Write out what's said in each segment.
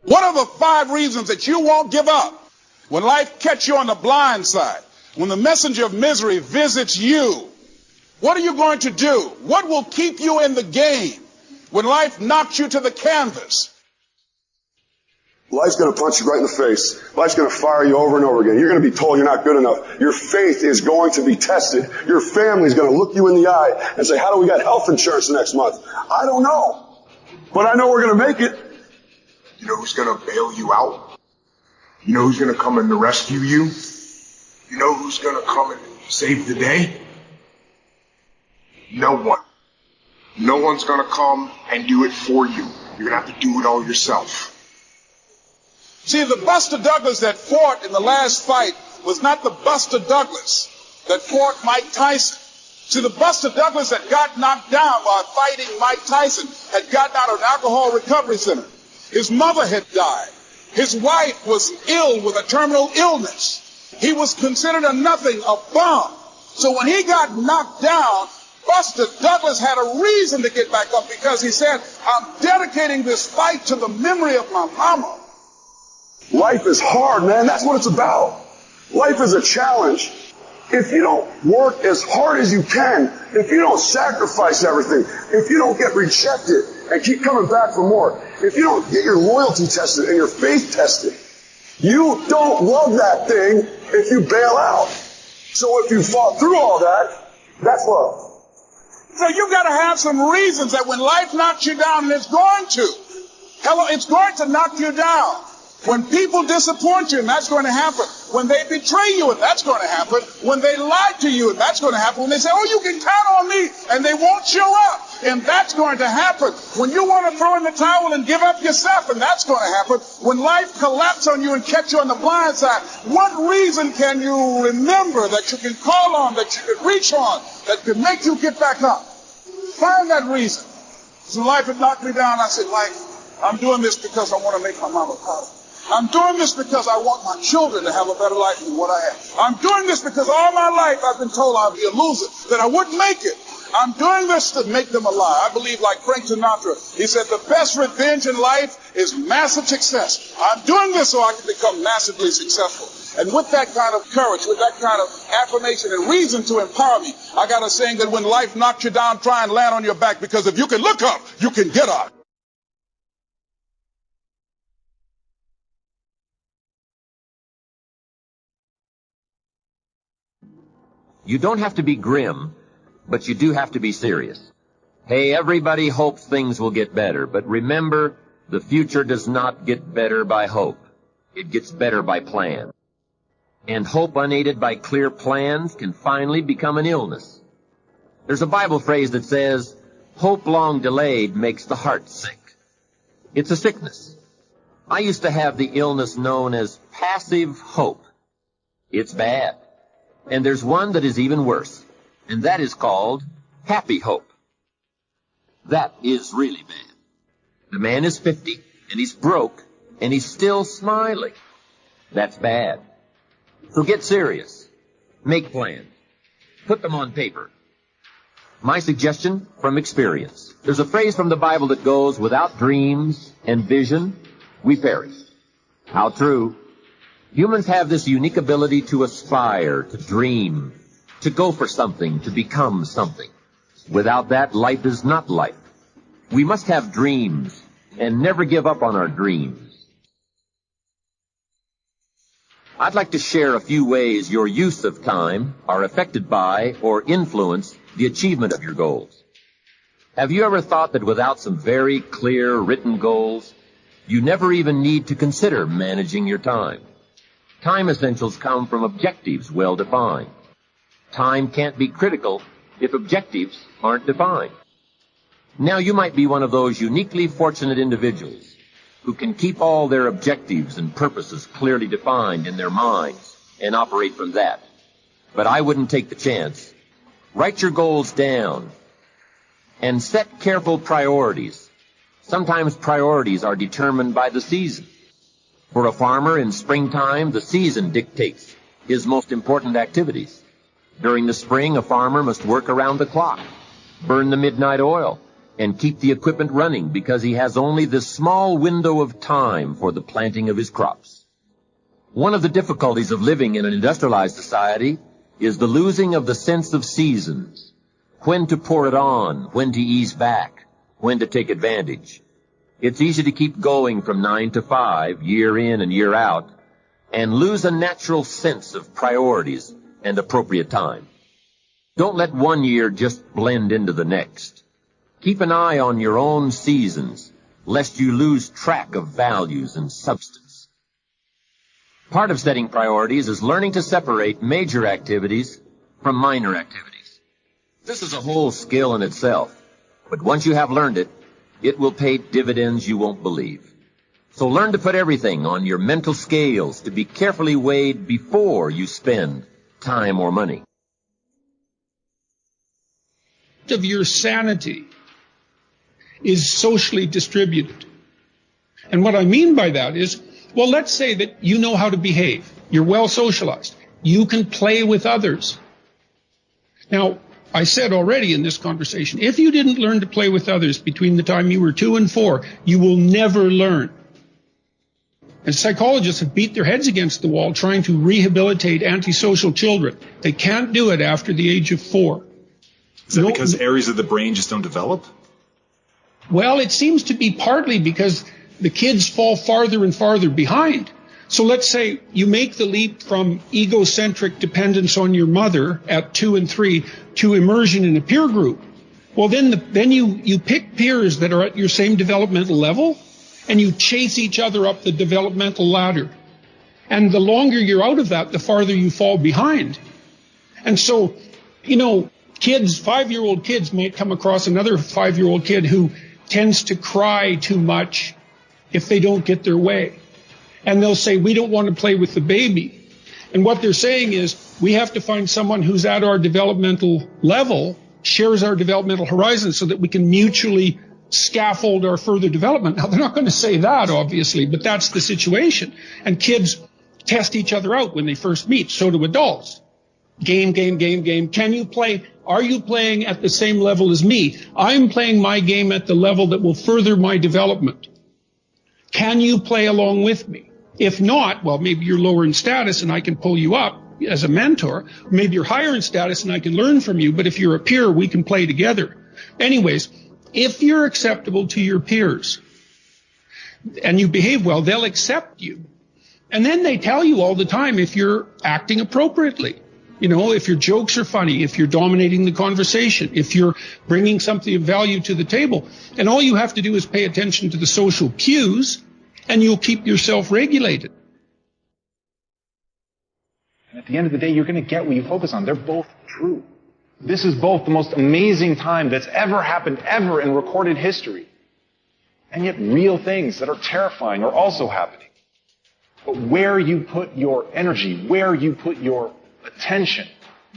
What are the 5 reasons that you won't give up when life catches you on the blind side? When the messenger of misery visits you, what are you going to do? What will keep you in the game when life knocks you to the canvas? Life's going to punch you right in the face. Life's going to fire you over and over again. You're going to be told you're not good enough. Your faith is going to be tested. Your family's going to look you in the eye and say, how do we get health insurance next month? I don't know. But I know we're going to make it. You know who's going to bail you out? You know who's going to come and rescue you? You know who's going to come and save the day? No one. No one's going to come and do it for you. You're going to have to do it all yourself. See, the Buster Douglas that fought in the last fight was not the Buster Douglas that fought Mike Tyson. See, the Buster Douglas that got knocked down while fighting Mike Tyson had gotten out of an alcohol recovery center. His mother had died. His wife was ill with a terminal illness. He was considered a nothing, a bum. So when he got knocked down, Buster Douglas had a reason to get back up because he said, I'm dedicating this fight to the memory of my mama. Life is hard, man. That's what it's about. Life is a challenge. If you don't work as hard as you can, if you don't sacrifice everything, if you don't get rejected and keep coming back for more, if you don't get your loyalty tested and your faith tested, you don't love that thing if you bail out. So if you fought through all that, that's love. So you got to have some reasons that when life knocks you down, and it's going to knock you down. When people disappoint you, and that's going to happen. When they betray you, and that's going to happen. When they lie to you, and that's going to happen. When they say, oh, you can count on me, and they won't show up, and that's going to happen. When you want to throw in the towel and give up yourself, and that's going to happen. When life collapses on you and catch you on the blind side, what reason can you remember that you can call on, that you can reach on, that can make you get back up? Find that reason. So life had knocked me down. I said, life, I'm doing this because I want to make my mama proud. I'm doing this because I want my children to have a better life than what I have. I'm doing this because all my life I've been told I'd be a loser, that I wouldn't make it. I'm doing this to make them alive. I believe, like Frank Sinatra, he said, the best revenge in life is massive success. I'm doing this so I can become massively successful. And with that kind of courage, with that kind of affirmation and reason to empower me, I got a saying that when life knocks you down, try and land on your back, because if you can look up, you can get up. You don't have to be grim, but you do have to be serious. Hey, everybody hopes things will get better, but remember, the future does not get better by hope. It gets better by plan. And hope unaided by clear plans can finally become an illness. There's a Bible phrase that says, hope long delayed makes the heart sick. It's a sickness. I used to have the illness known as passive hope. It's bad. And there's one that is even worse, and that is called happy hope. That is really bad. The man is 50, and he's broke, and he's still smiling. That's bad. So get serious. Make plans. Put them on paper. My suggestion from experience. There's a phrase from the Bible that goes, without dreams and vision, we perish. How true. Humans have this unique ability to aspire, to dream, to go for something, to become something. Without that, life is not life. We must have dreams and never give up on our dreams. I'd like to share a few ways your use of time are affected by or influence the achievement of your goals. Have you ever thought that without some very clear written goals, you never even need to consider managing your time? Time essentials come from objectives well defined. Time can't be critical if objectives aren't defined. Now you might be one of those uniquely fortunate individuals who can keep all their objectives and purposes clearly defined in their minds and operate from that. But I wouldn't take the chance. Write your goals down and set careful priorities. Sometimes priorities are determined by the season. For a farmer in springtime, the season dictates his most important activities. During the spring, a farmer must work around the clock, burn the midnight oil, and keep the equipment running because he has only this small window of time for the planting of his crops. One of the difficulties of living in an industrialized society is the losing of the sense of seasons. When to pour it on, when to ease back, when to take advantage. It's easy to keep going from 9 to 5, year in and year out, and lose a natural sense of priorities and appropriate time. Don't let one year just blend into the next. Keep an eye on your own seasons, lest you lose track of values and substance. Part of setting priorities is learning to separate major activities from minor activities. This is a whole skill in itself, but once you have learned it, it will pay dividends you won't believe. So learn to put everything on your mental scales to be carefully weighed before you spend time or money. Of your sanity is socially distributed. And what I mean by that is, well, let's say that you know how to behave. You're well socialized. You can play with others. Now, I said already in this conversation, if you didn't learn to play with others between the time you were 2 and 4, you will never learn. And psychologists have beat their heads against the wall trying to rehabilitate antisocial children. They can't do it after the age of 4. Is that because areas of the brain just don't develop? Well, it seems to be partly because the kids fall farther and farther behind. So let's say you make the leap from egocentric dependence on your mother at 2 and 3 to immersion in a peer group. Well, then you pick peers that are at your same developmental level, and you chase each other up the developmental ladder. And the longer you're out of that, the farther you fall behind. And so, kids, 5-year-old kids might come across another 5-year-old kid who tends to cry too much if they don't get their way. And they'll say, we don't want to play with the baby. And what they're saying is, we have to find someone who's at our developmental level, shares our developmental horizon, so that we can mutually scaffold our further development. Now, they're not going to say that, obviously, but that's the situation. And kids test each other out when they first meet. So do adults. Game. Can you play? Are you playing at the same level as me? I'm playing my game at the level that will further my development. Can you play along with me? If not, well, maybe you're lower in status and I can pull you up as a mentor. Maybe you're higher in status and I can learn from you. But if you're a peer, we can play together. Anyways, if you're acceptable to your peers and you behave well, they'll accept you. And then they tell you all the time if you're acting appropriately. If your jokes are funny, if you're dominating the conversation, if you're bringing something of value to the table. And all you have to do is pay attention to the social cues, and you'll keep yourself regulated. And at the end of the day, you're going to get what you focus on. They're both true. This is both the most amazing time that's ever happened, ever in recorded history. And yet real things that are terrifying are also happening. But where you put your energy, where you put your attention,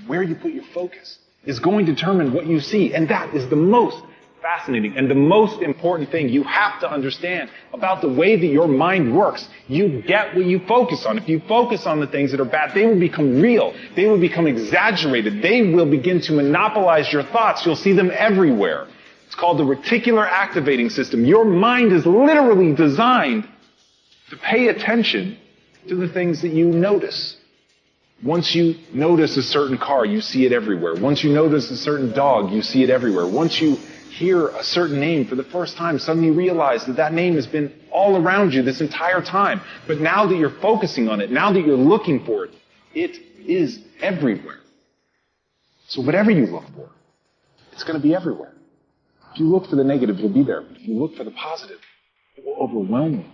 where you put your focus, is going to determine what you see. And that is the most fascinating and the most important thing you have to understand about the way that your mind works. You get what you focus on. If you focus on the things that are bad, they will become real. They will become exaggerated. They will begin to monopolize your thoughts. You'll see them everywhere. It's called the reticular activating system. Your mind is literally designed to pay attention to the things that you notice. Once you notice a certain car, you see it everywhere. Once you notice a certain dog, you see it everywhere. Once you hear a certain name for the first time, suddenly you realize that name has been all around you this entire time. But now that you're focusing on it, now that you're looking for it, it is everywhere. So whatever you look for, it's going to be everywhere. If you look for the negative, you'll be there. But if you look for the positive, it will overwhelm you.